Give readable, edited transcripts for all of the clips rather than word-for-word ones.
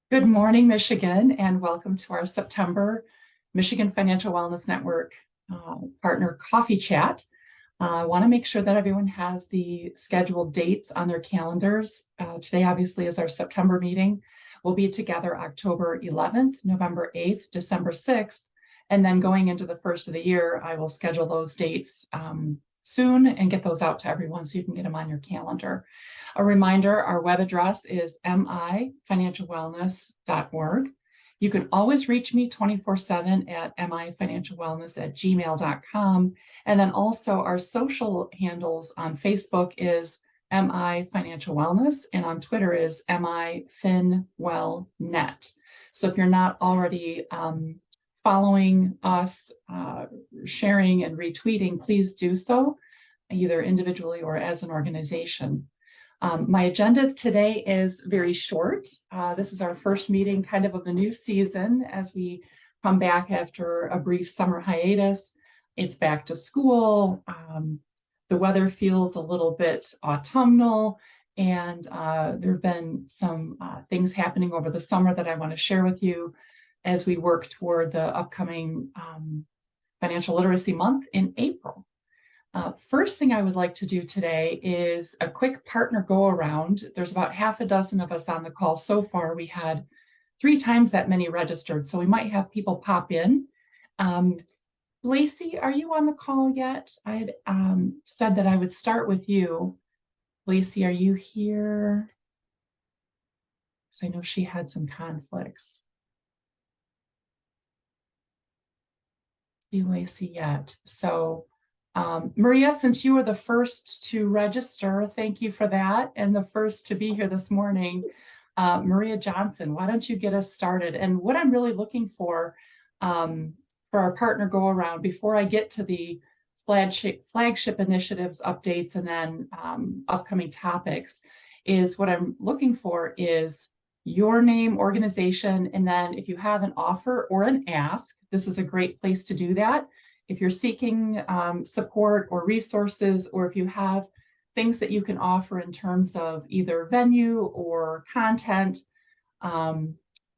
Good morning, Michigan, and welcome to our September Michigan Financial Wellness Network Partner Coffee Chat. I want to make sure that everyone has the scheduled dates on their calendars. Today, obviously, is our September meeting. We'll be together October 11th, November 8th, December 6th, and then going into the first of the year, I will schedule those dates soon and get those out to everyone so you can get them on your calendar. A reminder, our web address is mifinancialwellness.org. You can always reach me 24/7 at mifinancialwellness@gmail.com. And then also our social handles on Facebook is MI Financial Wellness, and on Twitter is MIFinWellNet. So if you're not already following us, sharing and retweeting, please do so, either individually or as an organization. My agenda today is very short. This is our first meeting kind of the new season as we come back after a brief summer hiatus. It's back to school. The weather feels a little bit autumnal, and there have been some things happening over the summer that I want to share with you as we work toward the upcoming Financial Literacy Month in April. First thing I would like to do today is a quick partner go around. There's about half a dozen of us on the call so far. We had 3 times that many registered, so we might have people pop in. Lacey, are you on the call yet? I had said that I would start with you. Lacey, are you here? Because I know she had some conflicts. See Lacey yet. So Maria, since you were the first to register, thank you for that, and the first to be here this morning, Maria Johnson, why don't you get us started? And what I'm really looking for our partner go around before I get to the flagship initiatives updates and then upcoming topics is what I'm looking for is your name, organization, and then if you have an offer or an ask, this is a great place to do that. If you're seeking support or resources, or if you have things that you can offer in terms of either venue or content,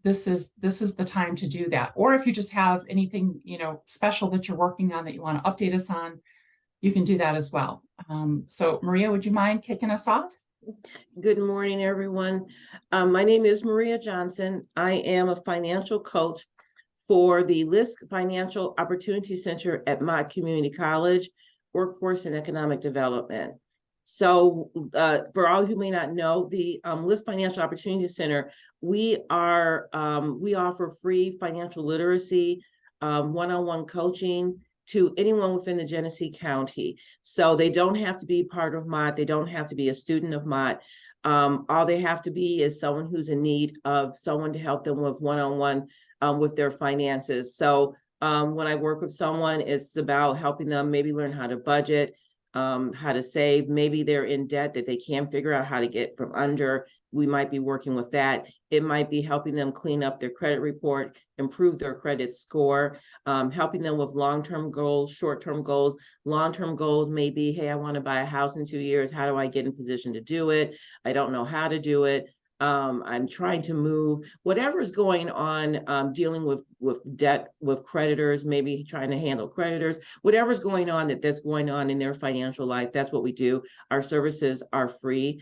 this is the time to do that. Or if you just have anything special that you're working on that you want to update us on, you can do that as well. So Maria, would you mind kicking us off? Good morning, everyone. My name is Maria Johnson. I am a financial coach for the LISC Financial Opportunity Center at Mott Community College, Workforce and Economic Development. So for all who may not know, the LISC Financial Opportunity Center, we offer free financial literacy, one-on-one coaching to anyone within the Genesee County. So they don't have to be part of Mott. They don't have to be a student of Mott. All they have to be is someone who's in need of someone to help them with one-on-one with their finances. So when I work with someone, it's about helping them maybe learn how to budget, how to save. Maybe they're in debt that they can't figure out how to get from under. We might be working with that. It might be helping them clean up their credit report, improve their credit score, helping them with long-term goals, short-term goals. Long-term goals may be, hey, I want to buy a house in 2 years. How do I get in position to do it? I don't know how to do it. I'm trying to move, whatever's going on, dealing with debt, with creditors, maybe trying to handle creditors, whatever's going on that's going on in their financial life. That's what we do. Our services are free.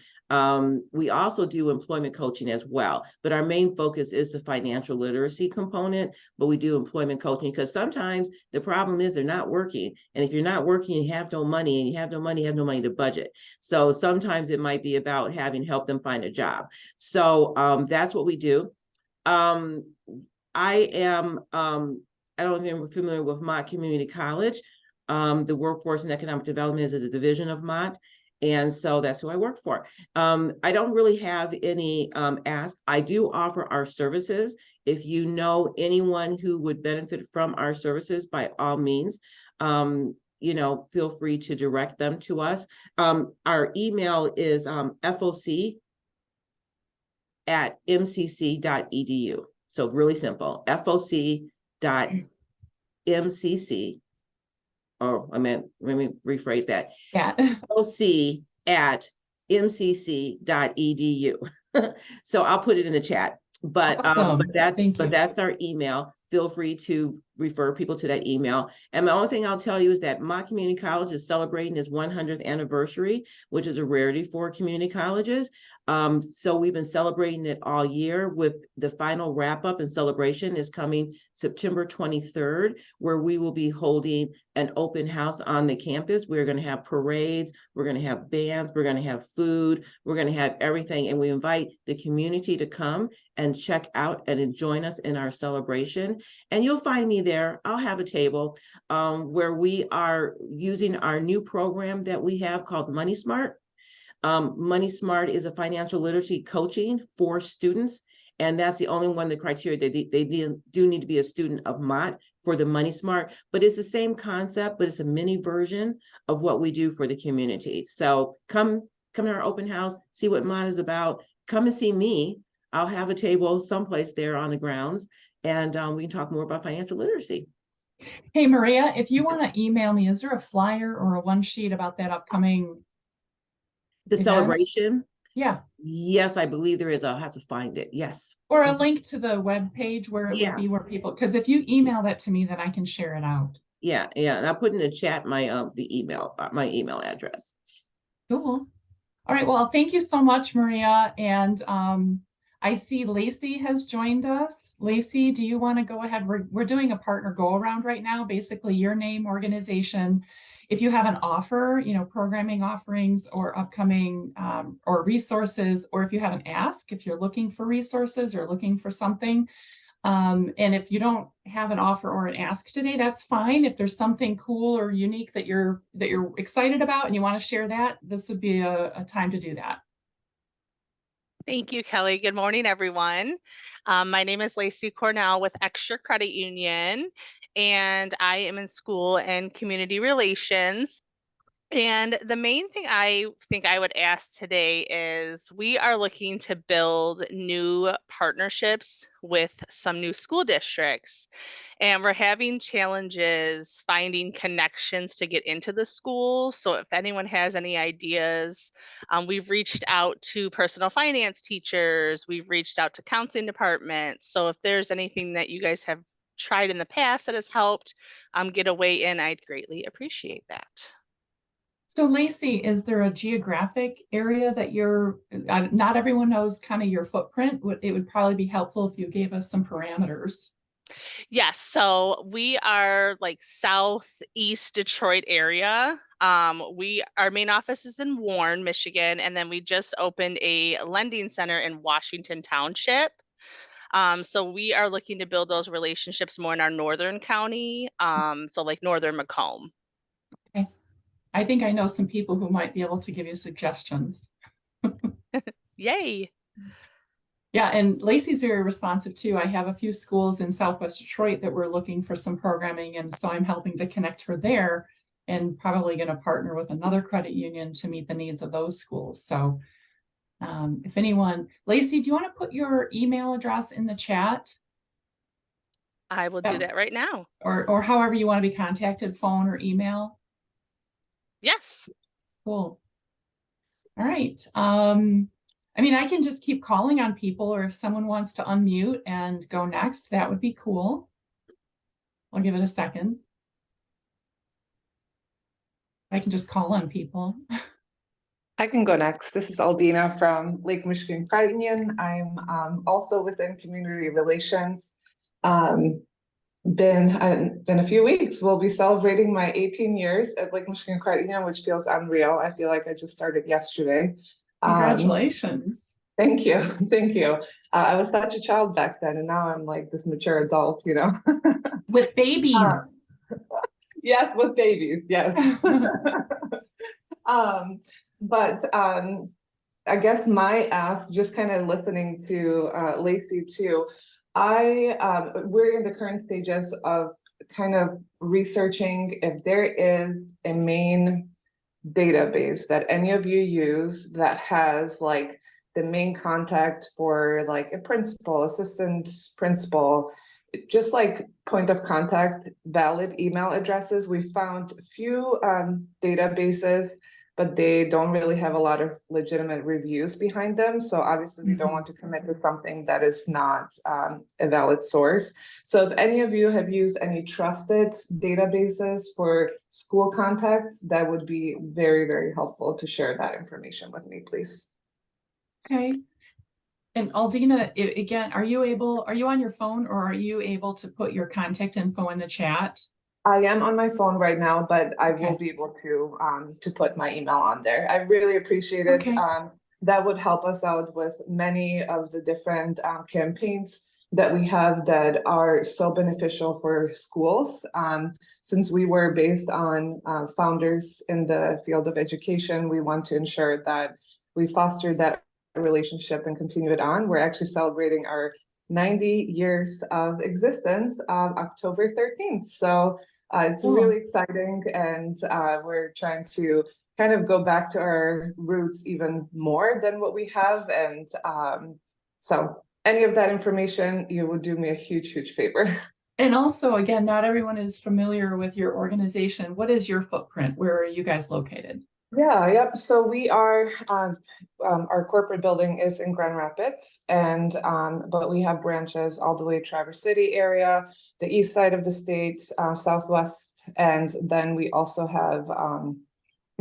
We also do employment coaching as well, but our main focus is the financial literacy component, but we do employment coaching because sometimes the problem is they're not working. And if you're not working, you have no money, and you have no money to budget. So sometimes it might be about having help them find a job. So that's what we do. I don't know if you're familiar with Mott Community College. The Workforce and Economic Development is a division of Mott. And so that's who I work for. I don't really have any ask. I do offer our services. If you know anyone who would benefit from our services, by all means, feel free to direct them to us. Our email is foc@mcc.edu. So really simple, foc.mcc. Oh, let me rephrase that. Yeah. foc@mcc.edu. So I'll put it in the chat. But Awesome. Thank you. that's our email. Feel free to refer people to that email. And the only thing I'll tell you is that Mott Community College is celebrating its 100th anniversary, which is a rarity for community colleges. So we've been celebrating it all year, with the final wrap up and celebration is coming September 23rd, where we will be holding an open house on the campus. We're going to have parades, we're going to have bands, we're going to have food, we're going to have everything. And we invite the community to come and check out and join us in our celebration. And you'll find me there. I'll have a table where we are using our new program that we have called Money Smart. Money Smart is a financial literacy coaching for students, and that's the only one, the criteria they do need to be a student of Mott for the Money Smart, but it's the same concept, but it's a mini version of what we do for the community. So come to our open house, see what Mott is about, come and see me. I'll have a table someplace there on the grounds, and we can talk more about financial literacy. Hey, Maria, if you want to email me, is there a flyer or a one sheet about that upcoming event? Celebration? Yeah. Yes, I believe there is. I'll have to find it. Yes. Or a link to the web page where it would be, where people, because if you email that to me, then I can share it out. Yeah. And I'll put in the chat my my email address. Cool. All right. Well, thank you so much, Maria. And I see Lacey has joined us. Lacey, do you want to go ahead? We're doing a partner go around right now, basically your name, organization. If you have an offer, programming offerings or upcoming or resources, or if you have an ask, if you're looking for resources or looking for something. And if you don't have an offer or an ask today, that's fine. If there's something cool or unique that you're excited about and you want to share that, this would be a time to do that. Thank you, Kelly. Good morning, everyone. My name is Lacey Cornell with Extra Credit Union, and I am in school and community relations. And the main thing I think I would ask today is we are looking to build new partnerships with some new school districts. And we're having challenges finding connections to get into the school. So if anyone has any ideas, we've reached out to personal finance teachers, we've reached out to counseling departments. So if there's anything that you guys have tried in the past that has helped get a way in, I'd greatly appreciate that. So Lacey, is there a geographic area that not everyone knows kind of your footprint? It would probably be helpful if you gave us some parameters. Yes, so we are like southeast Detroit area. Our main office is in Warren, Michigan, and then we just opened a lending center in Washington Township. So we are looking to build those relationships more in our northern county, so like northern Macomb. Okay. I think I know some people who might be able to give you suggestions. Yay. Yeah, and Lacey's very responsive too. I have a few schools in Southwest Detroit that we're looking for some programming, and so I'm helping to connect her there and probably going to partner with another credit union to meet the needs of those schools. So if anyone, Lacey, do you want to put your email address in the chat? I will do that right now. Or however you want to be contacted, phone or email. Yes. Cool. All right. I mean, I can just keep calling on people, or if someone wants to unmute and go next, that would be cool. I'll give it a second. I can just call on people. I can go next. This is Aldina from Lake Michigan Credit Union. I'm also within community relations. Been a few weeks. We'll be celebrating my 18 years at Lake Michigan Credit Union, which feels unreal. I feel like I just started yesterday. Congratulations. Thank you. Thank you. I was such a child back then, and now I'm like this mature adult, With babies. Yes, with babies. Yes. But I guess my ask, just kind of listening to Lacey too, we're in the current stages of kind of researching if there is a main database that any of you use that has like the main contact for like a principal, assistant principal, just like point of contact, valid email addresses. We found a few databases but they don't really have a lot of legitimate reviews behind them. So obviously we don't want to commit to something that is not a valid source. So if any of you have used any trusted databases for school contacts, that would be very, very helpful to share that information with me, please. Okay. And Aldina, again, are you on your phone, or are you able to put your contact info in the chat? I am on my phone right now, but I Okay. will be able to put my email on there. I really appreciate it. Okay. That would help us out with many of the different campaigns that we have that are so beneficial for schools. Since we were based on founders in the field of education, we want to ensure that we foster that relationship and continue it on. We're actually celebrating our 90 years of existence October 13th. So it's Cool. really exciting, and we're trying to kind of go back to our roots even more than what we have. And so any of that information, you would do me a huge, huge favor. And also, again, not everyone is familiar with your organization. What is your footprint? Where are you guys located? Yeah, yep. So we are, our corporate building is in Grand Rapids, and but we have branches all the way Traverse City area, the east side of the state, southwest, and then we also have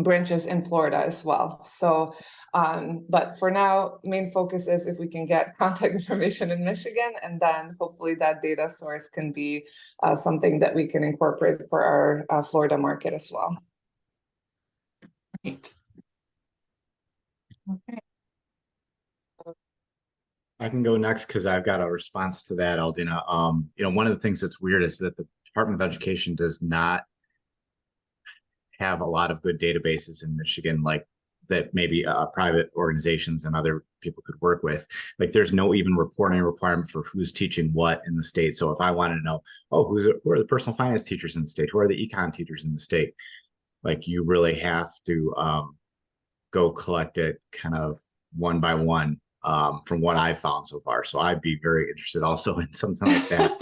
branches in Florida as well. So, but for now, main focus is if we can get contact information in Michigan, and then hopefully that data source can be something that we can incorporate for our Florida market as well. Right. Okay. I can go next because I've got a response to that, Aldina. One of the things that's weird is that the Department of Education does not have a lot of good databases in Michigan, like that maybe private organizations and other people could work with. Like there's no even reporting requirement for who's teaching what in the state. So if I wanted to know, who are the personal finance teachers in the state? Who are the econ teachers in the state? Like you really have to go collect it kind of one by one from what I've found so far. So I'd be very interested also in something like that.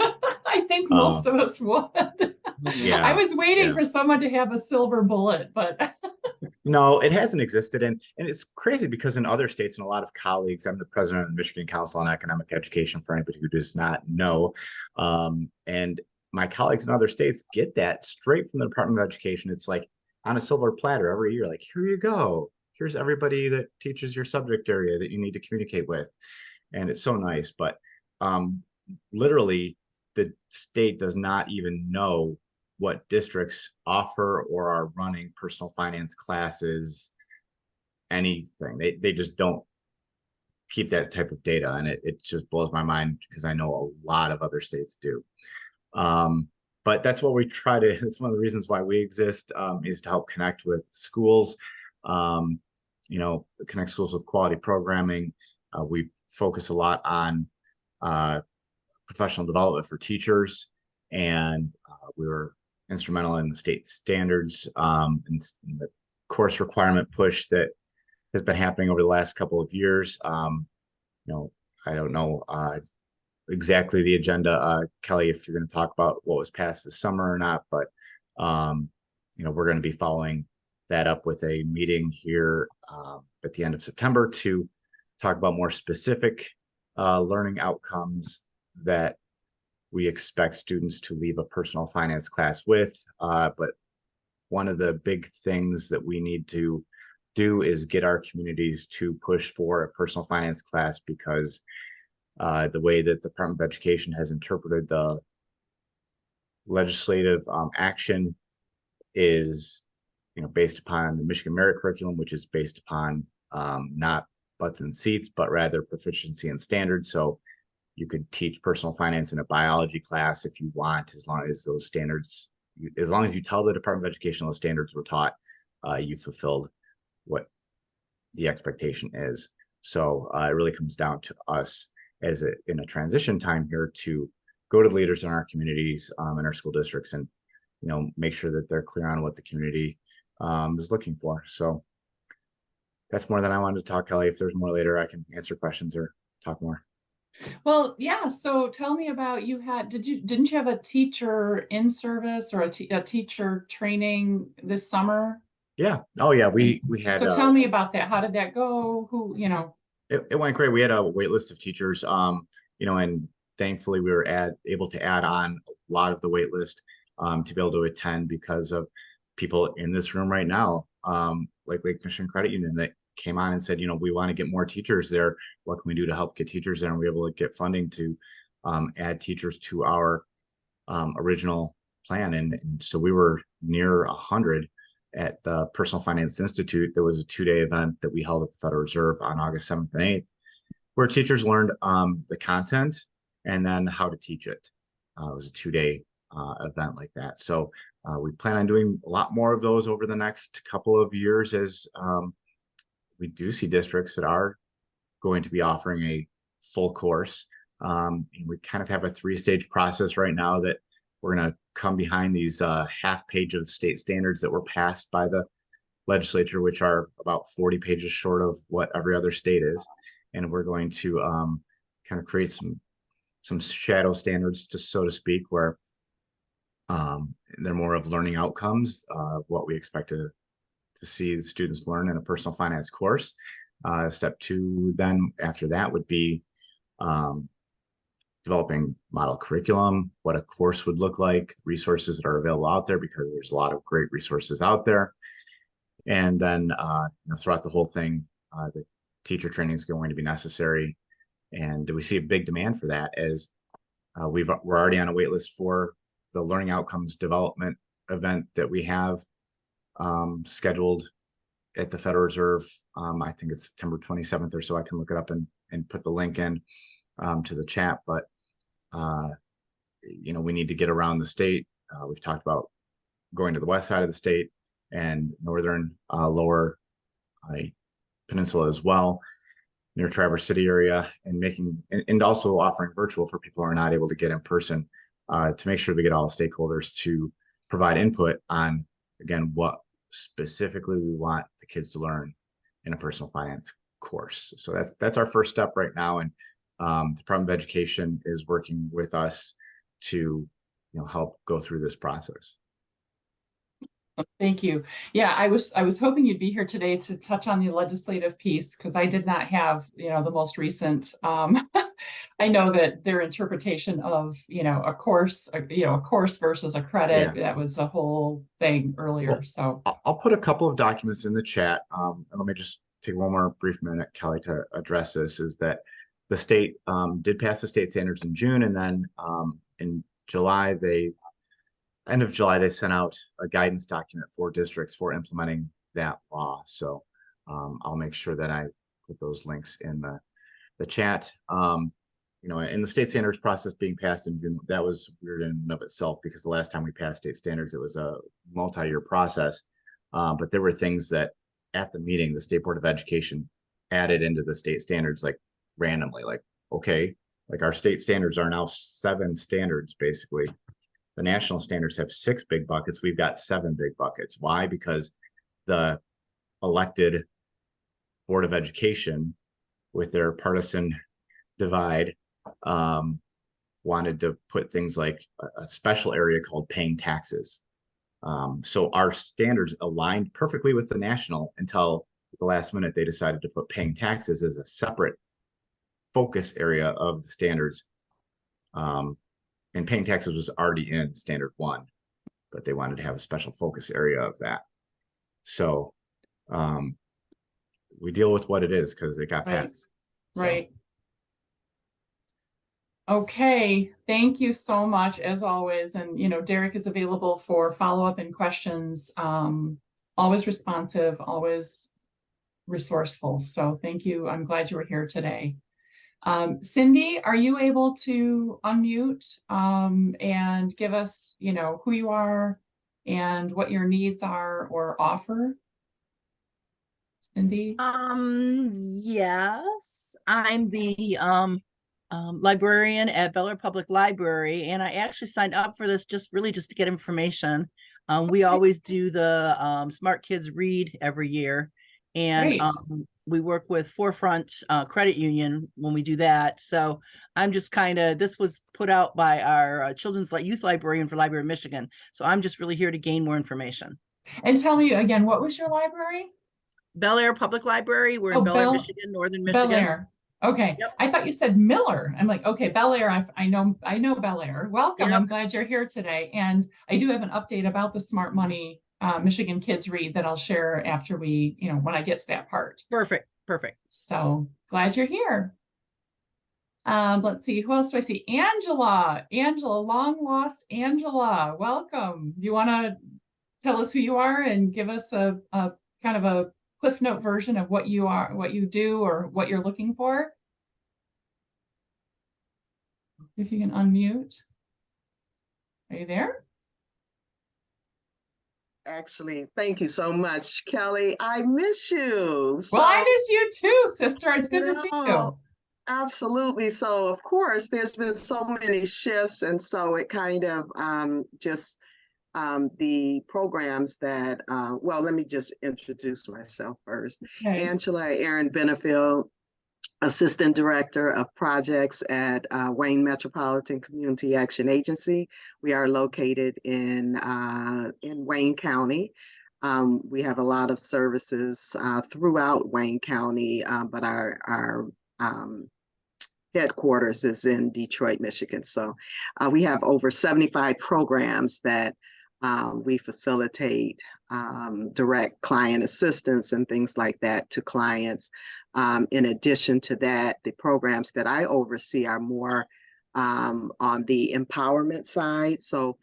I think most of us would. Yeah, I was waiting yeah. for someone to have a silver bullet, but No, it hasn't existed. And it's crazy because in other states and a lot of colleagues, I'm the president of the Michigan Council on Economic Education for anybody who does not know. And my colleagues in other states get that straight from the Department of Education. It's like on a silver platter every year, like, here you go. Here's everybody that teaches your subject area that you need to communicate with. And it's so nice. But literally, the state does not even know what districts offer or are running personal finance classes, anything. They just don't keep that type of data. And it just blows my mind because I know a lot of other states do. But that's what we try to, it's one of the reasons why we exist, is to help connect with schools, connect schools with quality programming. We focus a lot on professional development for teachers, and we were instrumental in the state standards and the course requirement push that has been happening over the last couple of years. I don't know exactly the agenda, Kelly, if you're going to talk about what was passed this summer or not, but we're going to be following that up with a meeting here at the end of September to talk about more specific learning outcomes that we expect students to leave a personal finance class with. But one of the big things that we need to do is get our communities to push for a personal finance class, because the way that the Department of Education has interpreted the legislative action is, based upon the Michigan Merit Curriculum, which is based upon not butts and seats, but rather proficiency and standards. So you could teach personal finance in a biology class if you want, as long as those standards, as long as you tell the Department of Education those standards were taught, you fulfilled what the expectation is. So it really comes down to us in a transition time here to go to leaders in our communities, in our school districts, and make sure that they're clear on what the community is looking for. So that's more than I wanted to talk, Kelly. If there's more later, I can answer questions or talk more. well, yeah. So tell me about, didn't you have a teacher in service or a teacher training this summer? Yeah. Oh yeah. We had So tell me about that. How did that go? Who, it went great. We had a wait list of teachers, and thankfully we were able to add on a lot of the wait list to be able to attend because of people in this room right now, like Lake Michigan Credit Union that came on and said, we want to get more teachers there. What can we do to help get teachers there? And we were able to get funding to add teachers to our original plan. And so we were near 100 at the Personal Finance Institute. There was a 2-day event that we held at the Federal Reserve on August 7th and 8th, where teachers learned the content and then how to teach it. It was a 2-day event like that. So we plan on doing a lot more of those over the next couple of years as we do see districts that are going to be offering a full course. We kind of have a 3-stage process right now that we're going to come behind these half page of state standards that were passed by the legislature, which are about 40 pages short of what every other state is. And we're going to kind of create some shadow standards, so to speak, where they're more of learning outcomes, what we expect to see the students learn in a personal finance course. Step 2 then after that would be developing model curriculum, what a course would look like, resources that are available out there, because there's a lot of great resources out there. And then throughout the whole thing, the teacher training is going to be necessary. And we see a big demand for that as we're already on a wait list for the learning outcomes development event that we have scheduled at the Federal Reserve. I think it's September 27th or so. I can look it up and put the link in to the chat. But we need to get around the state. We've talked about going to the west side of the state and northern lower peninsula as well, near Traverse City area, and also offering virtual for people who are not able to get in person to make sure we get all the stakeholders to provide input on, again, what specifically we want the kids to learn in a personal finance course. So that's our first step right now. And the Department of Education is working with us to help go through this process. Thank you. Yeah, I was hoping you'd be here today to touch on the legislative piece, because I did not have, the most recent. I know that their interpretation of, a course, a course versus a credit, that was a whole thing earlier. Well, so I'll put a couple of documents in the chat. And let me just take one more brief minute, Kelly, to address this. Is that the state did pass the state standards in June, and then in July, end of July, they sent out a guidance document for districts for implementing that law. So I'll make sure that I put those links in the chat. In the state standards process being passed in June, that was weird in and of itself, because the last time we passed state standards, it was a multi-year process. But there were things that at the meeting, the State Board of Education added into the state standards, like randomly, like, okay, like our state standards are now 7 standards, basically. The national standards have 6 big buckets. We've got 7 big buckets. Why? Because the elected Board of Education, with their partisan divide, wanted to put things like a special area called paying taxes. So our standards aligned perfectly with the national until the last minute they decided to put paying taxes as a separate focus area of the standards. And paying taxes was already in standard 1, but they wanted to have a special focus area of that. So we deal with what it is because it got passed. So. Right. Okay, thank you so much as always. And, Derek is available for follow-up and questions. Always responsive, always resourceful. So thank you. I'm glad you were here today. Cindy, are you able to unmute and give us, who you are and what your needs are or offer? Cindy? Yes, I'm the librarian at Bel-Air Public Library, and I actually signed up for this just to get information. We always do the Smart Kids Read every year, and we work with Forefront Credit Union when we do that. So I'm just this was put out by our Children's Youth Librarian for Library of Michigan. So I'm just really here to gain more information. And tell me again, what was your library? Bel Air Public Library. We're in Oh, Bel Air, Michigan, Northern Bel Michigan. Air. Okay. Yep. I thought you said Miller. I'm like, okay, Bel Air. I know Bel Air. Welcome. Yep. I'm glad you're here today. And I do have an update about the Smart Money Michigan Kids Read that I'll share after we, when I get to that part. Perfect. Perfect. So glad you're here. Let's see, who else do I see? Angela, long lost Angela. Welcome. Do you want to tell us who you are and give us a kind of a Cliff Note version of what you are, what you do, or what you're looking for? If you can unmute. Are you there? Actually, thank you so much, Kelly. I miss you. Well, I miss you too, sister. It's good to see you. Absolutely. So, of course, there's been so many shifts, and so it kind of just the programs that, well, let me just introduce myself first. Okay. Angela Aaron Benefield, Assistant Director of Projects at Wayne Metropolitan Community Action Agency. We are located in Wayne County. We have a lot of services throughout Wayne County, but our headquarters is in Detroit, Michigan. So we have over 75 programs that we facilitate direct client assistance and things like that to clients. In addition to that, the programs that I oversee are more on the empowerment side. So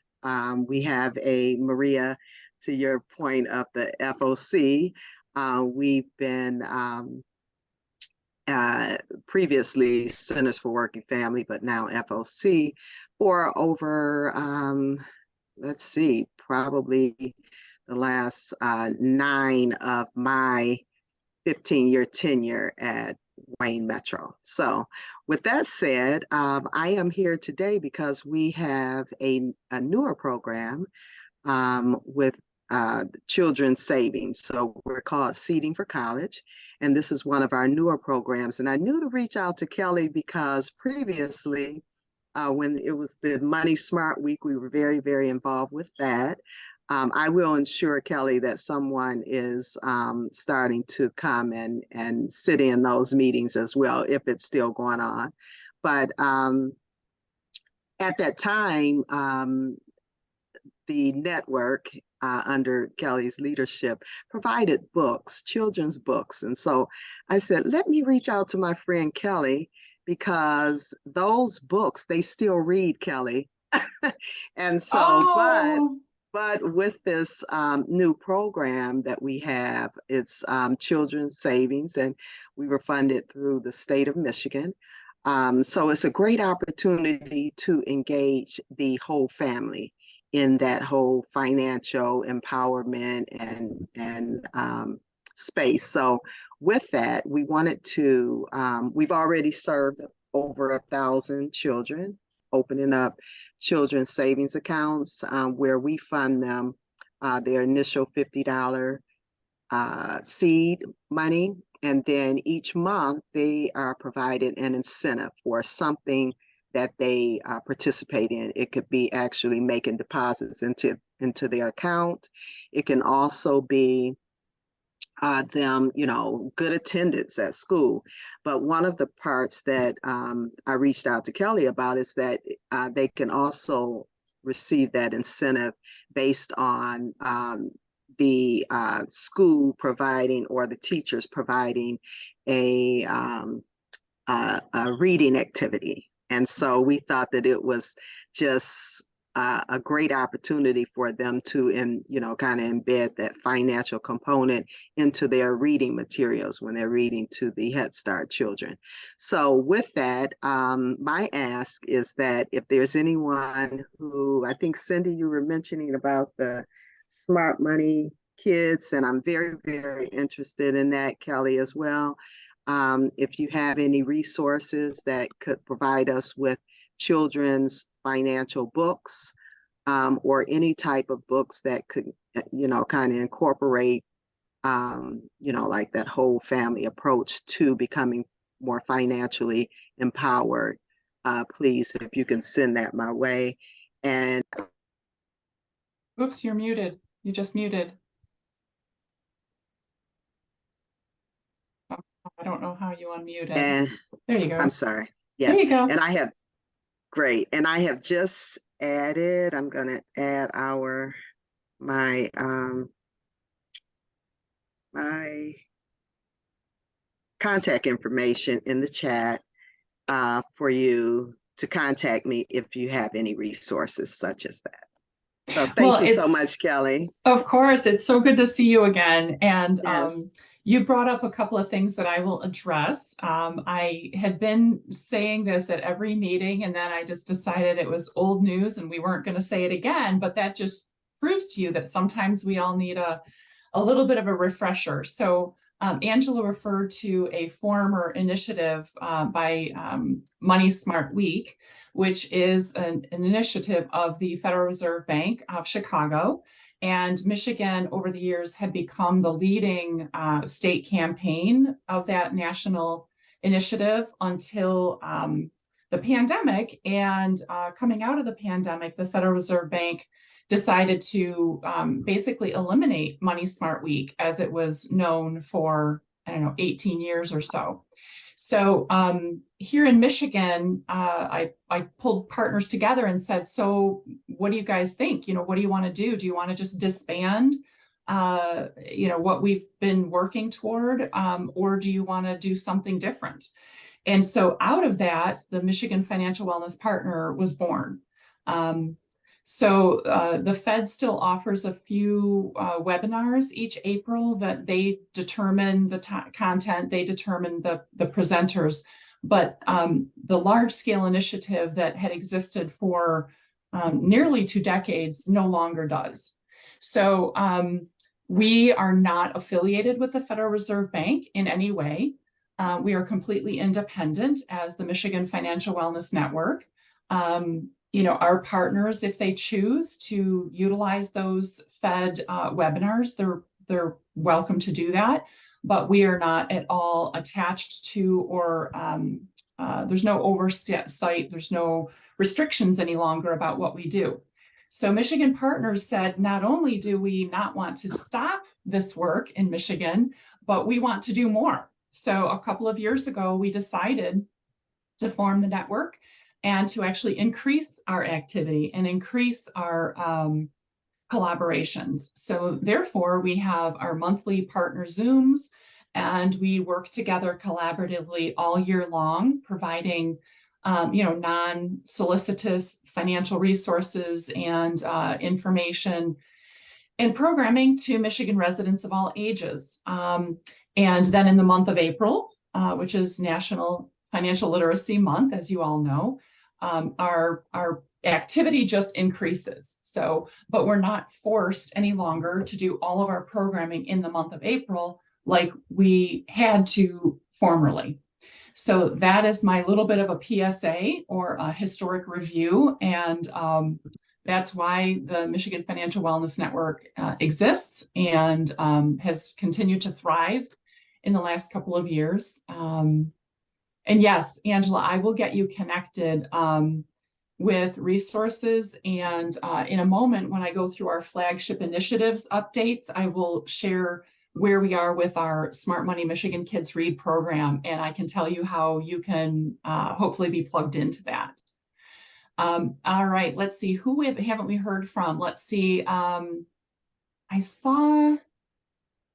we have a Maria, to your point of the FOC, we've been previously Centers for Working Family, but now FOC for over, let's see, probably the last 9 of my 15-year tenure at Wayne Metro. So with that said, I am here today because we have a newer program with children's savings. So we're called Seeding for College. And this is one of our newer programs. And I knew to reach out to Kelly because previously, when it was the Money Smart Week, we were very, very involved with that. I will ensure, Kelly, that someone is starting to come and sit in those meetings as well, if it's still going on. But at that time, the network under Kelly's leadership provided books, children's books. And so I said, let me reach out to my friend Kelly, because those books, they still read, Kelly. And so, but with this new program that we have, it's children's savings, and we were funded through the state of Michigan. So it's a great opportunity to engage the whole family in that whole financial empowerment and space. So with that, we wanted to, we've already served over 1,000 children, opening up children's savings accounts where we fund them their initial $50 seed money. And then each month they are provided an incentive for something that they participate in. It could be actually making deposits into their account. It can also be them, good attendance at school. But one of the parts that I reached out to Kelly about is that they can also receive that incentive based on the school providing, or the teachers providing a reading activity. And so we thought that it was just a great opportunity for them to, kind of embed that financial component into their reading materials when they're reading to the Head Start children. So with that, my ask is that if there's anyone who, I think Cindy, you were mentioning about the Smart Money Kids, and I'm very, very interested in that, Kelly, as well. If you have any resources that could provide us with children's financial books, or any type of books that could, kind of incorporate, like that whole family approach to becoming more financially empowered, please, if you can send that my way. And oops, you're muted. You just muted. I don't know how you unmuted. And There you go. I'm sorry. There Yes. you go. And I have, great. And I have just added, I'm going to add my contact information in the chat for you to contact me if you have any resources such as that. So thank you so much, Kelly. Of course, it's so good to see you again. And Yes. you brought up a couple of things that I will address. I had been saying this at every meeting, and then I just decided it was old news and we weren't going to say it again. But that just proves to you that sometimes we all need a little bit of a refresher. So Angela referred to a former initiative by Money Smart Week, which is an initiative of the Federal Reserve Bank of Chicago. And Michigan, over the years, had become the leading state campaign of that national initiative until the pandemic. And coming out of the pandemic, the Federal Reserve Bank decided to basically eliminate Money Smart Week as it was known for, 18 years or so. So here in Michigan, I pulled partners together and said, so what do you guys think? What do you want to do? Do you want to just disband, what we've been working toward, or do you want to do something different? And so out of that, the Michigan Financial Wellness Partner was born. So the Fed still offers a few webinars each April that they determine the content, they determine the presenters, but the large-scale initiative that had existed for nearly 2 decades no longer does. So we are not affiliated with the Federal Reserve Bank in any way. We are completely independent as the Michigan Financial Wellness Network. Our partners, if they choose to utilize those Fed webinars, they're welcome to do that. But we are not at all attached to, or there's no oversight, there's no restrictions any longer about what we do. So Michigan Partners said, not only do we not want to stop this work in Michigan, but we want to do more. So a couple of years ago, we decided to form the network and to actually increase our activity and increase our collaborations. So therefore, we have our monthly partner Zooms, and we work together collaboratively all year long, providing non-solicitous financial resources and information and programming to Michigan residents of all ages. And then in the month of April, which is National Financial Literacy Month, as you all know, our activity just increases. So, but we're not forced any longer to do all of our programming in the month of April like we had to formerly. So that is my little bit of a PSA, or a historic review. And that's why the Michigan Financial Wellness Network exists and has continued to thrive in the last couple of years. And yes, Angela, I will get you connected with resources. And in a moment, when I go through our flagship initiatives updates, I will share where we are with our Smart Money Michigan Kids Read program. And I can tell you how you can hopefully be plugged into that. All right, let's see, who haven't we heard from? Let's see, I saw,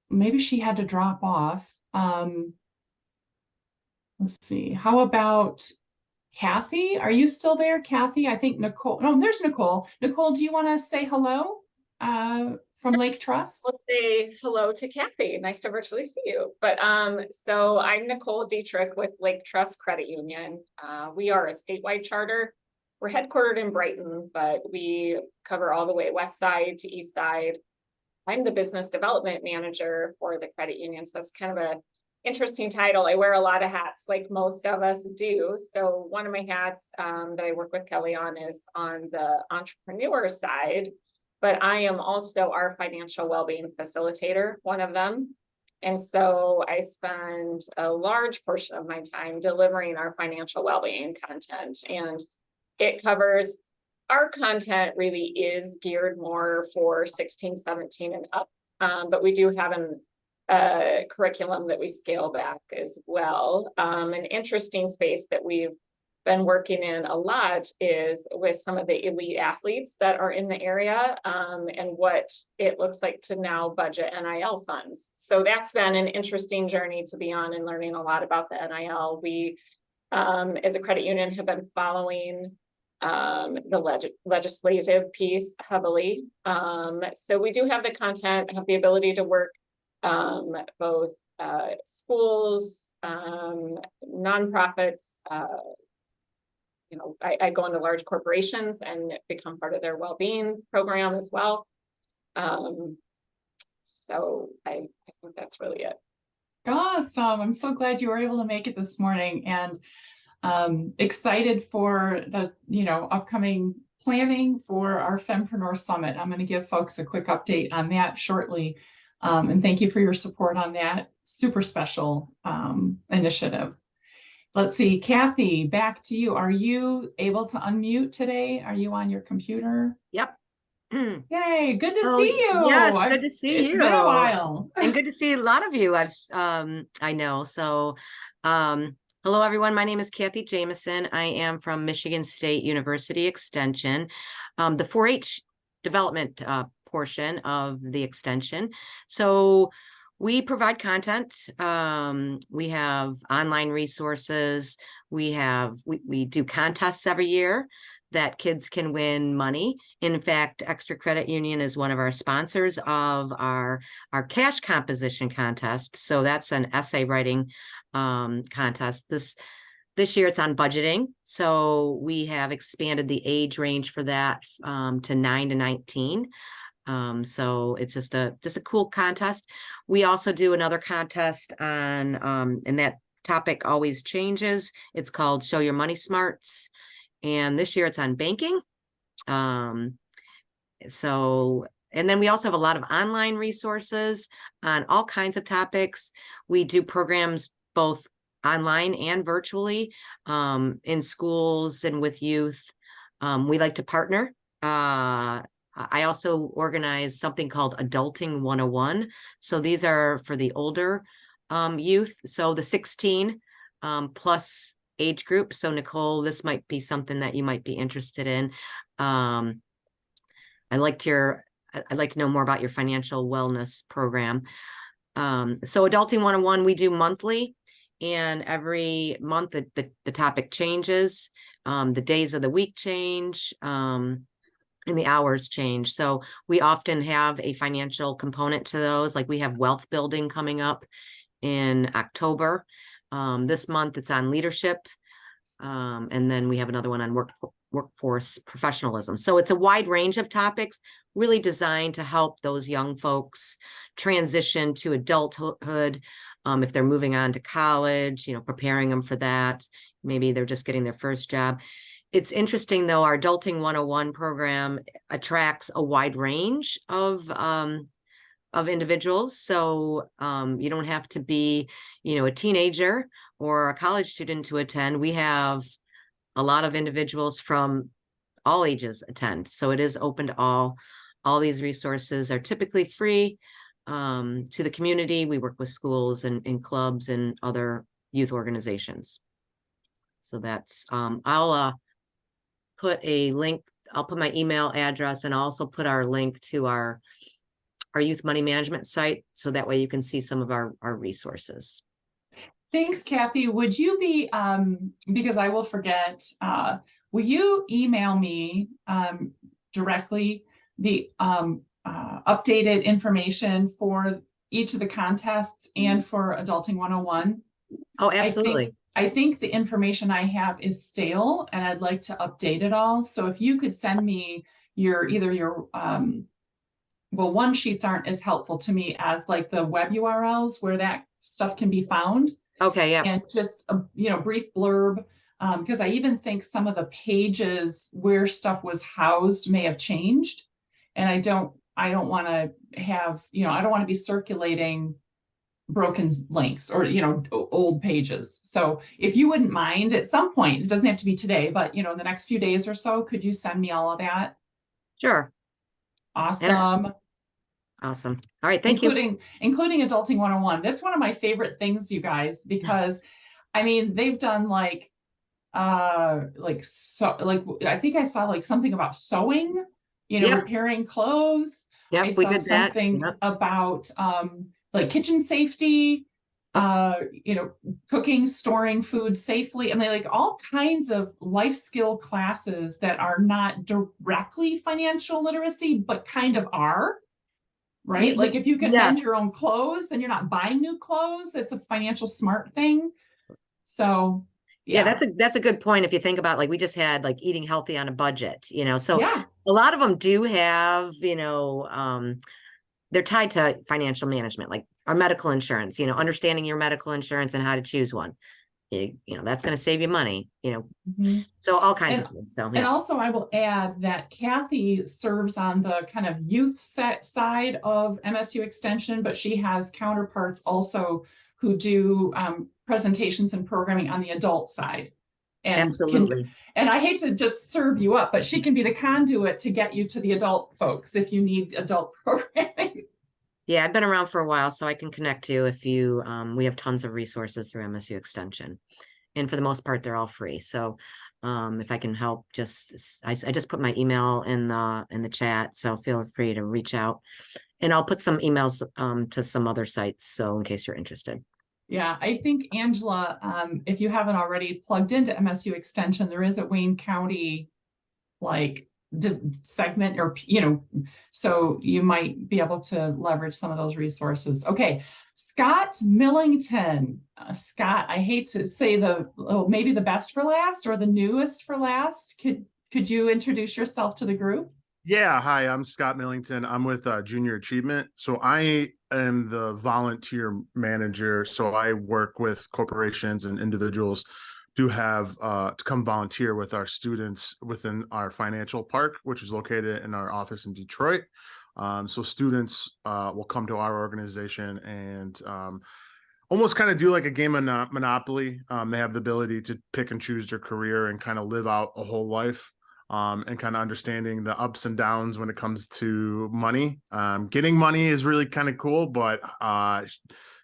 maybe she had to drop off. Let's see, how about Kathy? Are you still there, Kathy? I think Nicole, no, there's Nicole. Nicole, do you want to say hello from Lake Trust? Let's say hello to Kathy. Nice to virtually see you. But so I'm Nicole Dietrich with Lake Trust Credit Union. We are a statewide charter. We're headquartered in Brighton, but we cover all the way west side to east side. I'm the business development manager for the credit union. So that's kind of a interesting title. I wear a lot of hats like most of us do. So one of my hats that I work with Kelly on is on the entrepreneur side, but I am also our financial well-being facilitator, one of them. And so I spend a large portion of my time delivering our financial well-being content, and it covers, our content really is geared more for 16, 17 and up. But we do have an curriculum that we scale back as well. An interesting space that we've been working in a lot is with some of the elite athletes that are in the area, and what it looks like to now budget NIL funds. So that's been an interesting journey to be on and learning a lot about the NIL. We, as a credit union, have been following the legislative piece heavily. So we do have the content, have the ability to work both schools, nonprofits. You know, I go into large corporations and become part of their well-being program as well. So I think that's really it. Awesome. I'm so glad you were able to make it this morning, and excited for the, upcoming planning for our Fempreneur Summit. I'm going to give folks a quick update on that shortly. And thank you for your support on that super special initiative. Let's see, Kathy, back to you. Are you able to unmute today? Are you on your computer? Yep. Yay, good to see you. Yes, good to see you. It's been a while. And good to see a lot of you. I know. So, hello everyone. My name is Kathy Jamieson. I am from Michigan State University Extension, the 4-H development portion of the extension. So we provide content. We have online resources. We do contests every year that kids can win money. In fact, Extra Credit Union is one of our sponsors of our cash composition contest. So that's an essay writing contest. This year it's on budgeting. So we have expanded the age range for that to 9 to 19. So it's just a cool contest. We also do another contest on, and that topic always changes. It's called Show Your Money Smarts. And this year it's on banking. And then we also have a lot of online resources on all kinds of topics. We do programs both online and virtually, in schools and with youth. We like to partner. I also organize something called Adulting 101. So these are for the older youth. So the 16 plus age group. So Nicole, this might be something that you might be interested in. I'd like to know more about your financial wellness program. So Adulting 101, we do monthly, and every month the topic changes. The days of the week change. And the hours change. So we often have a financial component to those. Like we have wealth building coming up in October. This month it's on leadership. And then we have another one on workforce professionalism. So it's a wide range of topics really designed to help those young folks transition to adulthood. If they're moving on to college, preparing them for that. Maybe they're just getting their first job. It's interesting though, our Adulting 101 program attracts a wide range of individuals. So you don't have to be, a teenager or a college student to attend. We have a lot of individuals from all ages attend. So it is open to all. All these resources are typically free to the community. We work with schools and clubs and other youth organizations. So that's, I'll put a link. I'll put my email address, and I'll also put our link to our youth money management site. So that way you can see some of our resources. Thanks, Kathy. Would you be, because I will forget, will you email me directly the updated information for each of the contests and for Adulting 101? Oh, absolutely. I think the information I have is stale, and I'd like to update it all. So if you could send me either your one sheets aren't as helpful to me as like the web URLs where that stuff can be found. Okay, yeah. And just a brief blurb, because I even think some of the pages where stuff was housed may have changed, and I don't want to have, I don't want to be circulating broken links or, old pages. So if you wouldn't mind at some point, it doesn't have to be today, but, in the next few days or so, could you send me all of that? Sure. Awesome. Awesome. All right. Thank you. Including Adulting 101. That's one of my favorite things, you guys, because I mean, they've done like I think I saw like something about sewing, Yep. repairing clothes. Yep, I we saw did that. something Yep. about like kitchen safety, cooking, storing food safely. I mean, like all kinds of life skill classes that are not directly financial literacy, but kind of are. Right? Like if you can mend Yes. your own clothes, then you're not buying new clothes. That's a financial smart thing. So Yeah, that's a good point. If you think about, like, we just had like eating healthy on a budget, so yeah. a lot of them do have, they're tied to financial management, like our medical insurance, understanding your medical insurance and how to choose one. That's going to save you money, Mhm. so all kinds of things. So, And yeah. also I will add that Kathy serves on the kind of youth side of MSU Extension, but she has counterparts also who do presentations and programming on the adult side. And Absolutely. and I hate to just serve you up, but she can be the conduit to get you to the adult folks if you need adult programming. Yeah, I've been around for a while, so I can connect you if you, we have tons of resources through MSU Extension. And for the most part, they're all free. So if I can help, I just put my email in the chat, so feel free to reach out. And I'll put some emails to some other sites, so in case you're interested. Yeah, I think Angela, if you haven't already plugged into MSU Extension, there is a Wayne County like segment, or so you might be able to leverage some of those resources. Okay, Scott Millington. Scott, I hate to say maybe the best for last or the newest for last. Could you introduce yourself to the group? Yeah, hi, I'm Scott Millington. I'm with Junior Achievement. So I am the volunteer manager. So I work with corporations and individuals to have to come volunteer with our students within our financial park, which is located in our office in Detroit. So students will come to our organization and almost kind of do like a game of Monopoly. They have the ability to pick and choose their career and kind of live out a whole life. And kind of understanding the ups and downs when it comes to money. Getting money is really kind of cool, but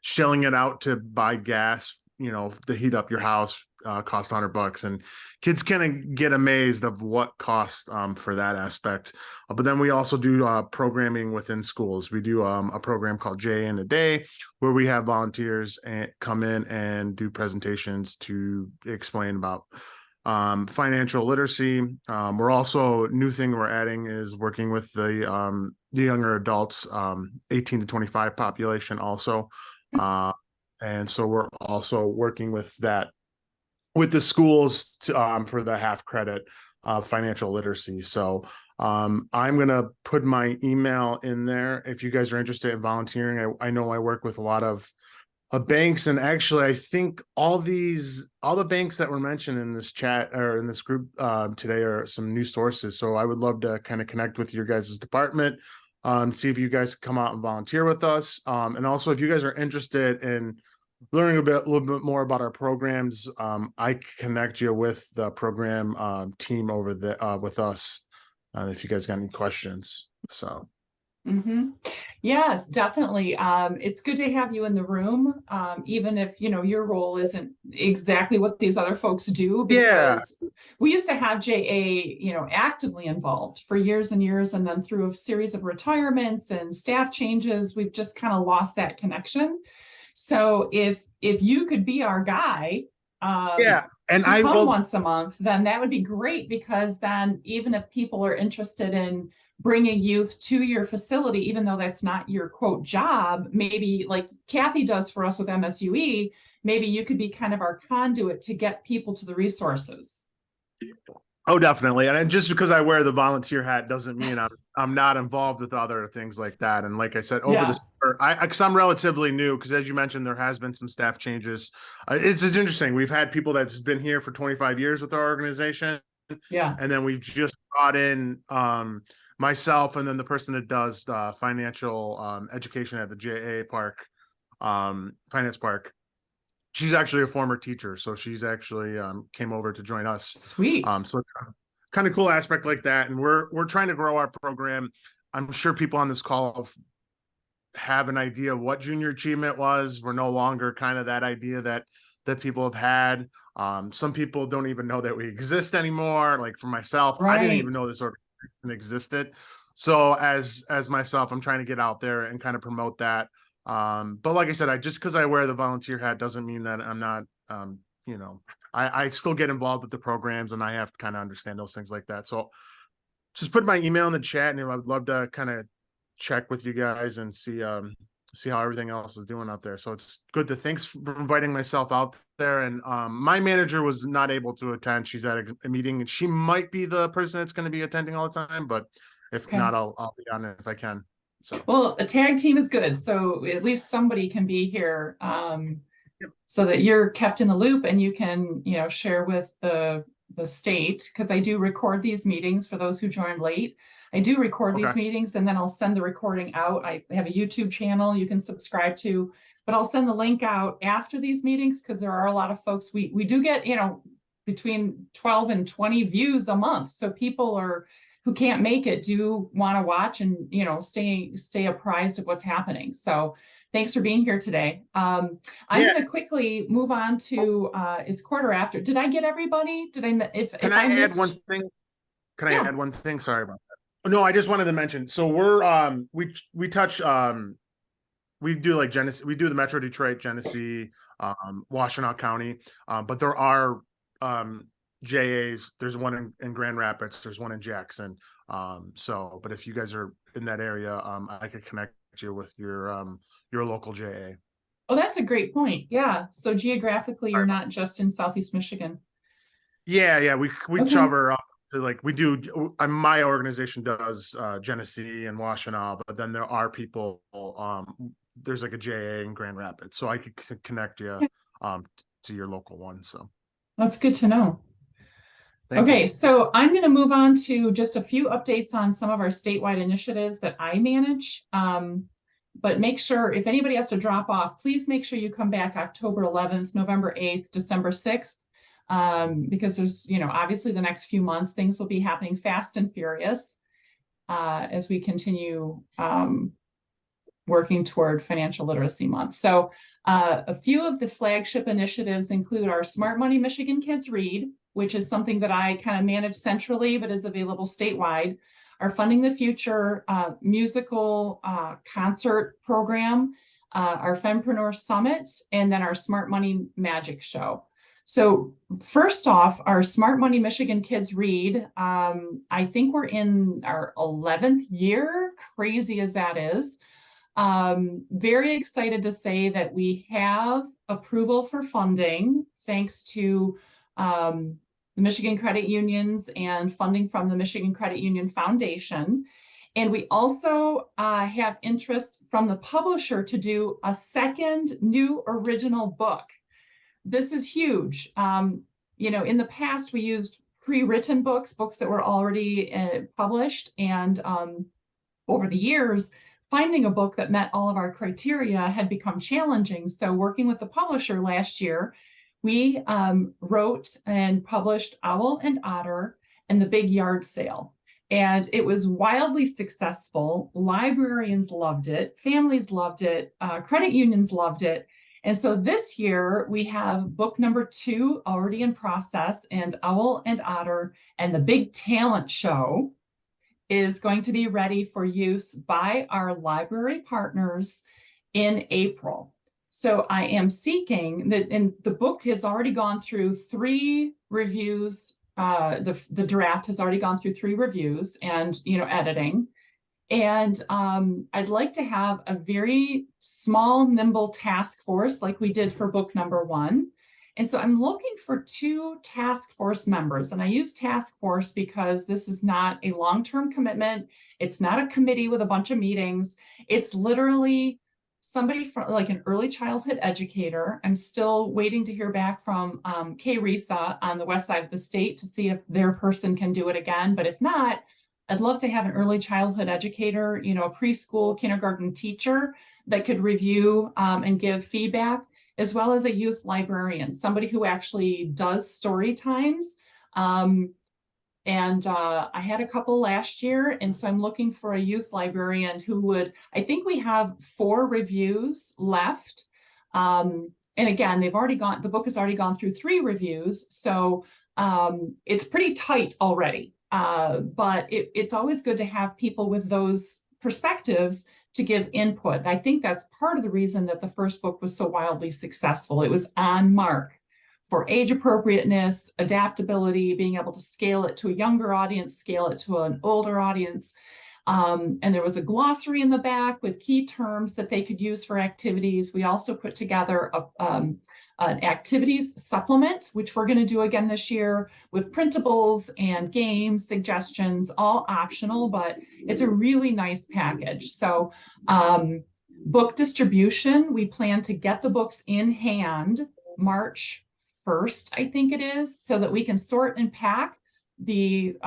shelling it out to buy gas, to heat up your house cost $100, and kids kind of get amazed of what costs for that aspect. But then we also do programming within schools. We do a program called J in a Day, where we have volunteers come in and do presentations to explain about financial literacy. We're also, new thing we're adding is working with the younger adults, 18 to 25 population also. And so we're also working with that with the schools to, for the half credit financial literacy. So I'm going to put my email in there if you guys are interested in volunteering. I know I work with a lot of banks, and actually I think all the banks that were mentioned in this chat or in this group today are some new sources. So I would love to kind of connect with your guys' department, see if you guys come out and volunteer with us. And also, if you guys are interested in learning a little bit more about our programs, I connect you with the program team over there with us if you guys got any questions. So. Mm-hmm. Yes, definitely. It's good to have you in the room, even if your role isn't exactly what these other folks do, because we used to have JA, actively involved for years and years, and then through a series of retirements and staff changes, we've just kind of lost that connection. So if you could be our guy, and I come once a month, then that would be great, because then even if people are interested in bringing youth to your facility, even though that's not your quote job, maybe like Kathy does for us with MSUE, maybe you could be kind of our conduit to get people to the resources. Oh, definitely. And just because I wear the volunteer hat doesn't mean I'm not involved with other things like that. And like I said, over the summer, because I'm relatively new, because as you mentioned, there has been some staff changes. It's interesting. We've had people that's been here for 25 years with our organization. Yeah. And then we've just brought in myself, and then the person that does financial education at the JA park, finance park. She's actually a former teacher, so she's actually came over to join us. Sweet. So kind of cool aspect like that, and we're trying to grow our program. I'm sure people on this call have have an idea of what junior achievement was. We're no longer kind of that idea that people have had. Some people don't even know that we exist anymore. Like for myself, I didn't even Right. know this organization existed. So as myself, I'm trying to get out there and kind of promote that. But like I said, just because I wear the volunteer hat doesn't mean that I'm not, you know, I still get involved with the programs, and I have to kind of understand those things like that. So just put my email in the chat, and I'd love to kind of check with you guys and see how everything else is doing out there. So it's good thanks for inviting myself out there. And my manager was not able to attend. She's at a meeting, and she might be the person that's going to be attending all the time, but if Okay. not, I'll be on it if I can. So Well, a tag team is good. So at least somebody can be here, so that you're kept in the loop and you can, you know, share with the state, because I do record these meetings for those who joined late. I do record these Okay. meetings, and then I'll send the recording out. I have a YouTube channel you can subscribe to, but I'll send the link out after these meetings, because there are a lot of folks. We do get, you know, between 12 and 20 views a month. So people who can't make it do want to watch and, you know, stay apprised of what's happening. So thanks for being here today. I'm going to quickly move on to it's quarter after. Did I get everybody? Did I? If I add missed... one thing? Can I Yeah. add one thing? Sorry about that. No, I just wanted to mention. So we're we touch we do like Genesee, we do the Metro Detroit, Genesee, Washtenaw County, but there are JAs. There's one in Grand Rapids. There's one in Jackson. So, but if you guys are in that area, I could connect you with your local JA. Oh, that's a great point. Yeah. So geographically, you're not just in Southeast Michigan. Yeah. We Okay. cover up to, like, we do. My organization does Genesee and Washtenaw, but then there are people. There's like a JA in Grand Rapids, so I could connect you to your local one. So that's good to know. Okay, so I'm going to move on to just a few updates on some of our statewide initiatives that I manage. But make sure, if anybody has to drop off, please make sure you come back October 11th, November 8th, December 6th, because there's, you know, obviously the next few months, things will be happening fast and furious as we continue working toward Financial Literacy Month. So a few of the flagship initiatives include our Smart Money Michigan Kids Read, which is something that I kind of manage centrally, but is available statewide. Our Funding the Future musical concert program, our Fempreneur Summit, and then our Smart Money Magic Show. So first off, our Smart Money Michigan Kids Read, I think we're in our 11th year, crazy as that is. Very excited to say that we have approval for funding, thanks to the Michigan Credit Unions and funding from the Michigan Credit Union Foundation. And we also have interest from the publisher to do a second new original book. This is huge. You know, in the past, we used pre-written books that were already published. And over the years, finding a book that met all of our criteria had become challenging. So working with the publisher last year, we wrote and published Owl and Otter and the Big Yard Sale. And it was wildly successful. Librarians loved it. Families loved it. Credit unions loved it. And so this year we have book number 2 already in process, and Owl and Otter and the Big Talent Show is going to be ready for use by our library partners in April. So I am seeking that, and the book has already gone through 3 reviews. The draft has already gone through 3 reviews and, you know, editing. And I'd like to have a very small, nimble task force like we did for book number 1. And so I'm looking for 2 task force members. And I use task force because this is not a long-term commitment. It's not a committee with a bunch of meetings. It's literally somebody from, like, an early childhood educator. I'm still waiting to hear back from KRESA on the west side of the state to see if their person can do it again. But if not, I'd love to have an early childhood educator, you know, a preschool, kindergarten teacher that could review and give feedback, as well as a youth librarian, somebody who actually does story times. And I had a couple last year, and so I'm looking for a youth librarian who would, I think we have 4 reviews left. And again, the book has already gone through 3 reviews, so it's pretty tight already. But it's always good to have people with those perspectives to give input. I think that's part of the reason that the first book was so wildly successful. It was on mark for age appropriateness, adaptability, being able to scale it to a younger audience, scale it to an older audience. And there was a glossary in the back with key terms that they could use for activities. We also put together an activities supplement, which we're going to do again this year, with printables and games, suggestions, all optional, but it's a really nice package. So book distribution, we plan to get the books in hand March 1st, I think it is, so that we can sort and pack the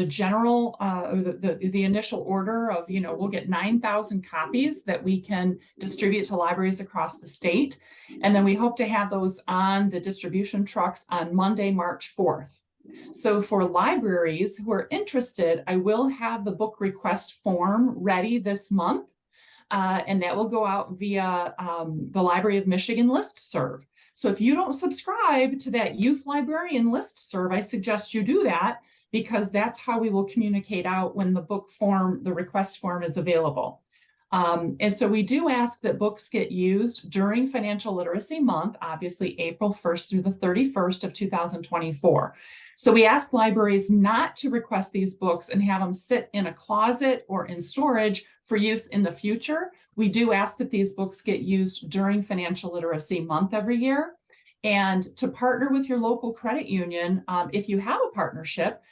general the initial order of, we'll get 9,000 copies that we can distribute to libraries across the state, and then we hope to have those on the distribution trucks on Monday, March 4th. So for libraries who are interested, I will have the book request form ready this month, and that will go out via the Library of Michigan listserv. So if you don't subscribe to that youth librarian listserv, I suggest you do that, because that's how we will communicate out when the book form, the request form, is available. And so we do ask that books get used during Financial Literacy Month, obviously April 1st through the 31st of 2024. So we ask libraries not to request these books and have them sit in a closet or in storage for use in the future. We do ask that these books get used during Financial Literacy Month every year. And to partner with your local credit union, if you have a partnership.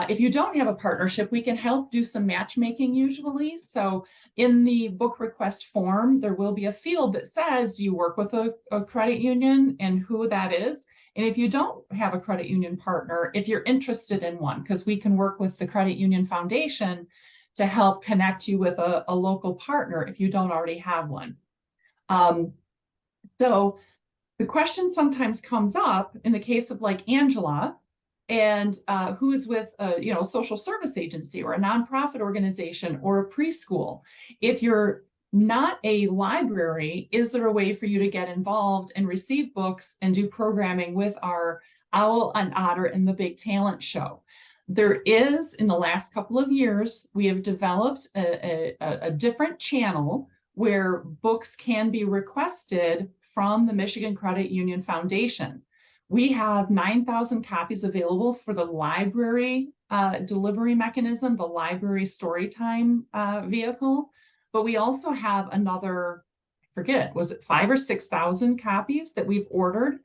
If you don't have a partnership, we can help do some matchmaking usually. So in the book request form, there will be a field that says, do you work with a credit union and who that is? And if you don't have a credit union partner, if you're interested in one, because we can work with the Credit Union Foundation to help connect you with a local partner if you don't already have one. So the question sometimes comes up in the case of like Angela, and who is with a social service agency or a nonprofit organization or a preschool. If you're not a library, is there a way for you to get involved and receive books and do programming with our Owl and Otter and the Big Talent Show? There is, in the last couple of years, we have developed a different channel where books can be requested from the Michigan Credit Union Foundation. We have 9,000 copies available for the library delivery mechanism, the library storytime vehicle. But we also have another, I forget, was it 5,000 or 6,000 copies that we've ordered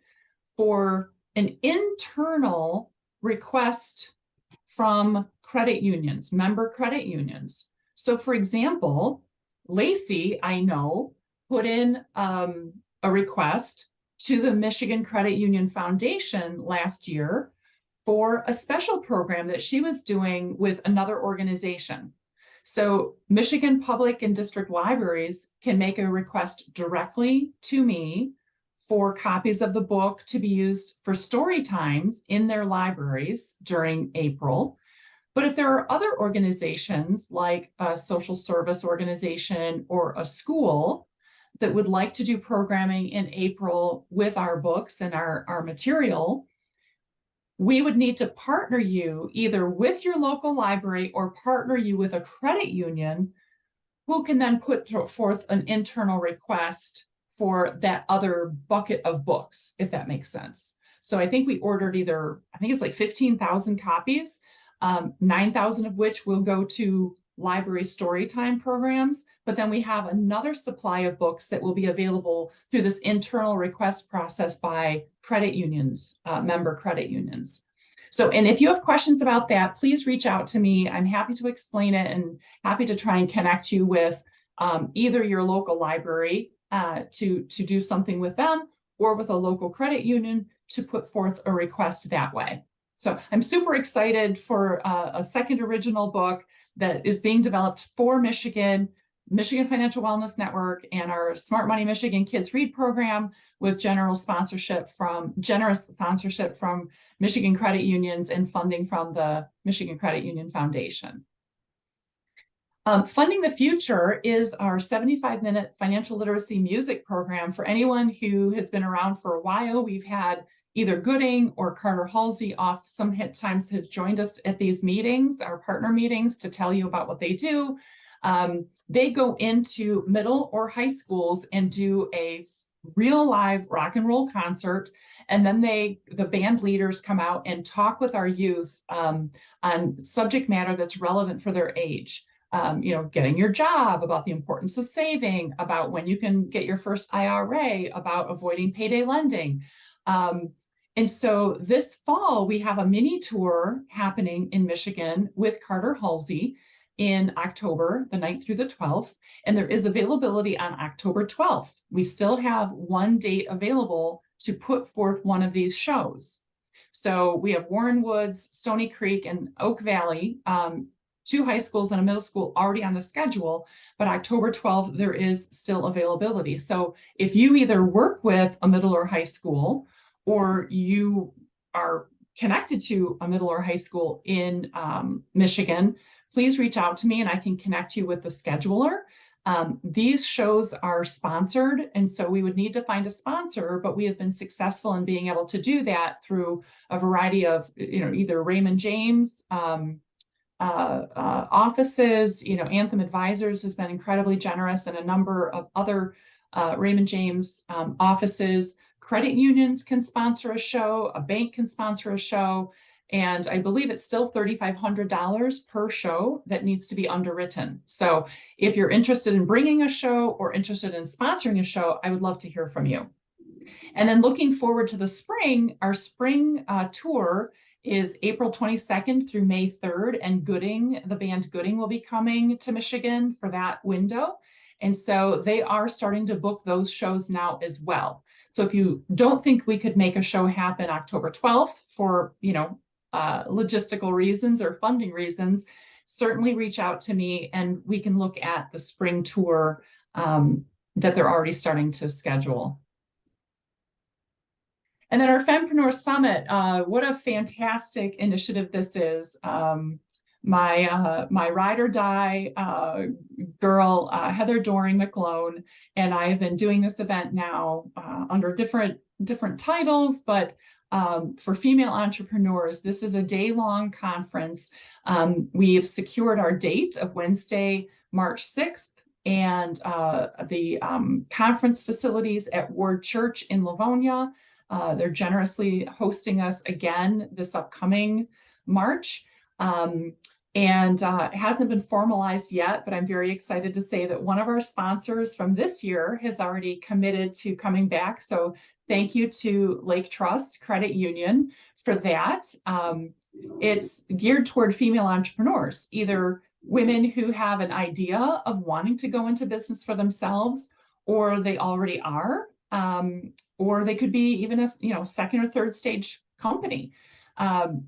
for an internal request from credit unions, member credit unions. So for example, Lacey, I know, put in a request to the Michigan Credit Union Foundation last year for a special program that she was doing with another organization. So Michigan public and district libraries can make a request directly to me for copies of the book to be used for story times in their libraries during April. But if there are other organizations like a social service organization or a school that would like to do programming in April with our books and our material, we would need to partner you either with your local library or partner you with a credit union who can then put forth an internal request for that other bucket of books, if that makes sense. So I think we ordered I think it's like 15,000 copies, 9,000 of which will go to library storytime programs, but then we have another supply of books that will be available through this internal request process by credit unions, member credit unions. So, and if you have questions about that, please reach out to me. I'm happy to explain it and happy to try and connect you with either your local library to do something with them, or with a local credit union to put forth a request that way. So I'm super excited for a second original book that is being developed for Michigan Michigan Financial Wellness Network and our Smart Money Michigan Kids Read program with generous sponsorship from Michigan credit unions and funding from the Michigan Credit Union Foundation. Funding the Future is our 75-minute financial literacy music program for anyone who has been around for a while. We've had either Gooding or Carter Halsey off sometimes have joined us at these meetings, our partner meetings, to tell you about what they do. They go into middle or high schools and do a real live rock and roll concert. And then the band leaders come out and talk with our youth on subject matter that's relevant for their age. Getting your job, about the importance of saving, about when you can get your first IRA, about avoiding payday lending. And so this fall, we have a mini tour happening in Michigan with Carter Halsey in October, the 9th through the 12th, and there is availability on October 12th. We still have one date available to put forth one of these shows. So we have Warren Woods, Stony Creek, and Oak Valley, 2 high schools and a middle school already on the schedule, but October 12th, there is still availability. So if you either work with a middle or high school, or you are connected to a middle or high school in Michigan, please reach out to me and I can connect you with the scheduler. These shows are sponsored, and so we would need to find a sponsor, but we have been successful in being able to do that through a variety of, either Raymond James, offices, Anthem Advisors has been incredibly generous, and a number of other Raymond James offices. Credit unions can sponsor a show, a bank can sponsor a show, and I believe it's still $3,500 per show that needs to be underwritten. So if you're interested in bringing a show or interested in sponsoring a show, I would love to hear from you. And then looking forward to the spring, our spring tour is April 22nd through May 3rd, and the band Gooding will be coming to Michigan for that window. And so they are starting to book those shows now as well. So if you don't think we could make a show happen October 12th for, logistical reasons or funding reasons, certainly reach out to me and we can look at the spring tour that they're already starting to schedule. And then our Fempreneur Summit, what a fantastic initiative this is. My ride or die girl, Heather Doring McClone, and I have been doing this event now under different titles, but for female entrepreneurs, this is a day-long conference. We've secured our date of Wednesday, March 6th, and the conference facilities at Ward Church in Livonia. They're generously hosting us again this upcoming March. It hasn't been formalized yet, but I'm very excited to say that one of our sponsors from this year has already committed to coming back. So thank you to Lake Trust Credit Union for that. It's geared toward female entrepreneurs, either women who have an idea of wanting to go into business for themselves, or they already are, or they could be even a second or third stage company.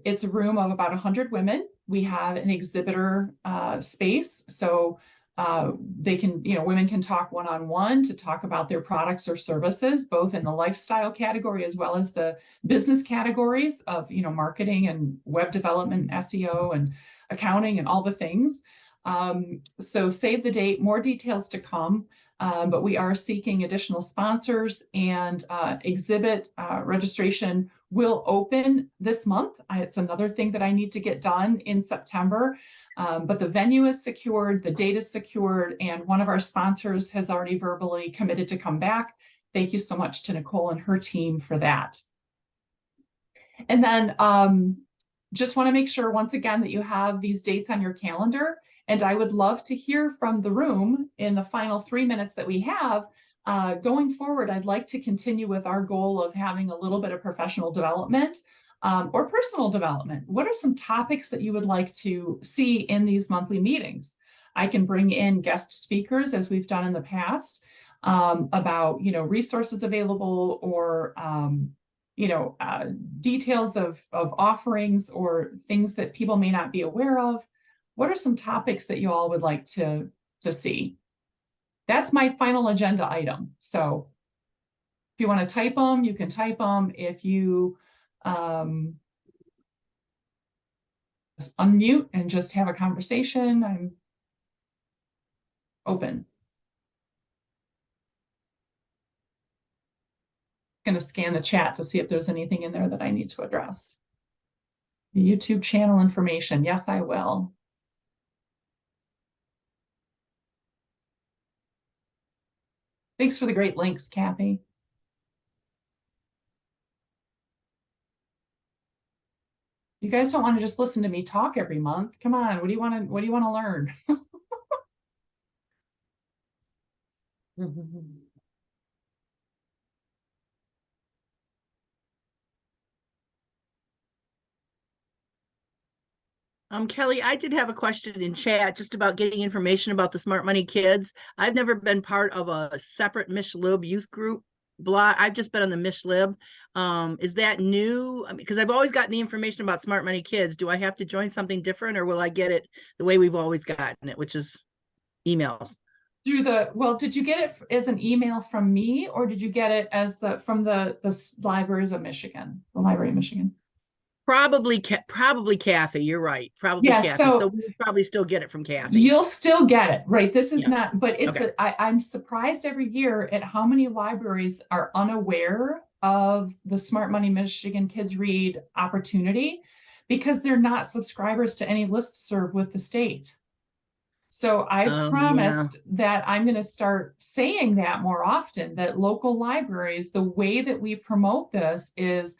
It's a room of about 100 women. We have an exhibitor space, so women can talk one-on-one to talk about their products or services, both in the lifestyle category as well as the business categories of marketing and web development, SEO and accounting and all the things. So save the date, more details to come. But we are seeking additional sponsors, and exhibit registration will open this month. It's another thing that I need to get done in September, but the venue is secured, the date is secured, and one of our sponsors has already verbally committed to come back. Thank you so much to Nicole and her team for that. And then just want to make sure once again that you have these dates on your calendar. And I would love to hear from the room in the final 3 minutes that we have. Going forward, I'd like to continue with our goal of having a little bit of professional development or personal development. What are some topics that you would like to see in these monthly meetings? I can bring in guest speakers, as we've done in the past, about resources available, or details of offerings or things that people may not be aware of. What are some topics that you all would like to see? that's my final agenda item. So if you want to type them, you can type them. If you just unmute and just have a conversation, I'm open. Going to scan the chat to see if there's anything in there that I need to address. The YouTube channel information. Yes, I will. Thanks for the great links, Kathy. You guys don't want to just listen to me talk every month. Come on, what do you want to learn? Kelly, I did have a question in chat just about getting information about the Smart Money Kids. I've never been part of a separate MishLib youth group blog. I've just been on the MishLib. Is that new? I mean, because I've always gotten the information about Smart Money Kids. Do I have to join something different, or will I get it the way we've always gotten it, which is emails? Well, did you get it as an email from me, or did you get it as from the libraries of Michigan, the Library of Michigan? Probably Kathy. You're right. Probably Yeah, Kathy. So we would probably still get it from Kathy. You'll still get it, right? This is Yeah. not, but it's Okay. I'm surprised every year at how many libraries are unaware of the Smart Money Michigan Kids Read opportunity because they're not subscribers to any listserv with the state. So I've promised that I'm going to start saying that more often, that local libraries, the way that we promote this is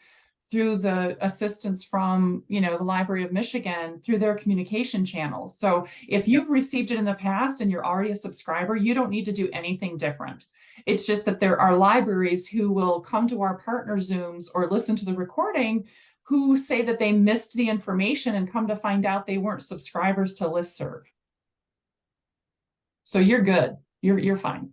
through the assistance from, the Library of Michigan, through their communication channels. So if you've received it in the past and you're already a subscriber, you don't need to do anything different. It's just that there are libraries who will come to our partner Zooms or listen to the recording who say that they missed the information and come to find out they weren't subscribers to listserv. So you're good. You're fine.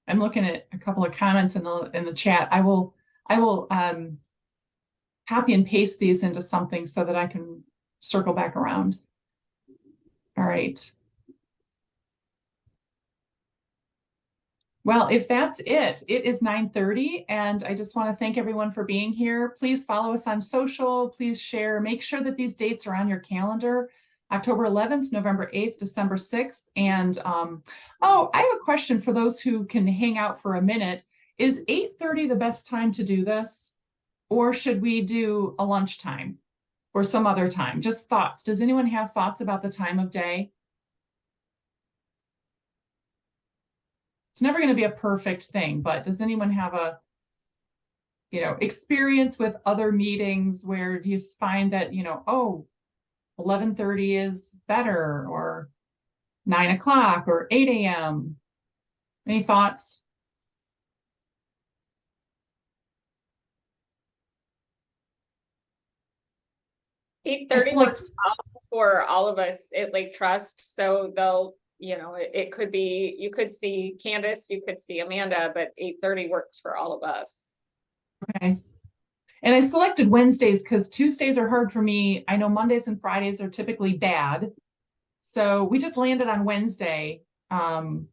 I'm looking at a couple of comments in the chat. I will copy and paste these into something so that I can circle back around. All right. Well, if that's it is 9:30, and I just want to thank everyone for being here. Please follow us on social. Please share. Make sure that these dates are on your calendar. October 11th, November 8th, December 6th. And oh, I have a question for those who can hang out for a minute. Is 8:30 the best time to do this? Or should we do a lunchtime or some other time? Just thoughts. Does anyone have thoughts about the time of day? It's never going to be a perfect thing, but does anyone have a, experience with other meetings where you find that, 11:30 is better, or 9 o'clock or 8 a.m.? Any thoughts? Eight 8:30 works for all of us at Lake Trust. So they'll, it could be, you could see Candace, you could see Amanda, but 8:30 works for all of us. Okay. And I selected Wednesdays because Tuesdays are hard for me. I know Mondays and Fridays are typically bad. So we just landed on Wednesday. And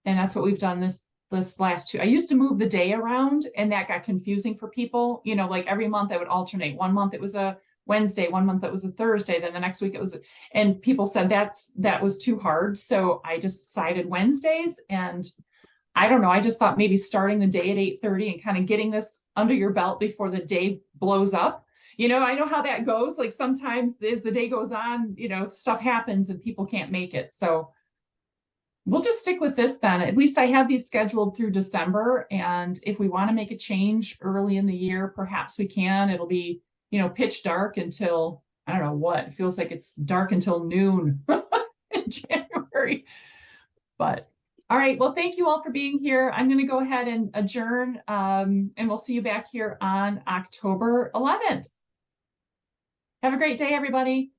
that's what we've done this last two. I used to move the day around, and that got confusing for people. Like every month I would alternate. One month it was a Wednesday, one month it was a Thursday, then the next week it was, and people said that was too hard. So I just decided Wednesdays, and I don't know. I just thought maybe starting the day at 8:30 and kind of getting this under your belt before the day blows up. I know how that goes. Like sometimes as the day goes on, stuff happens and people can't make it. So we'll just stick with this then. At least I have these scheduled through December. And if we want to make a change early in the year, perhaps we can. It'll be, pitch dark until, I don't know what, it feels like it's dark until noon in January. But all right, well, thank you all for being here. I'm going to go ahead and adjourn, and we'll see you back here on October 11th. Have a great day, everybody.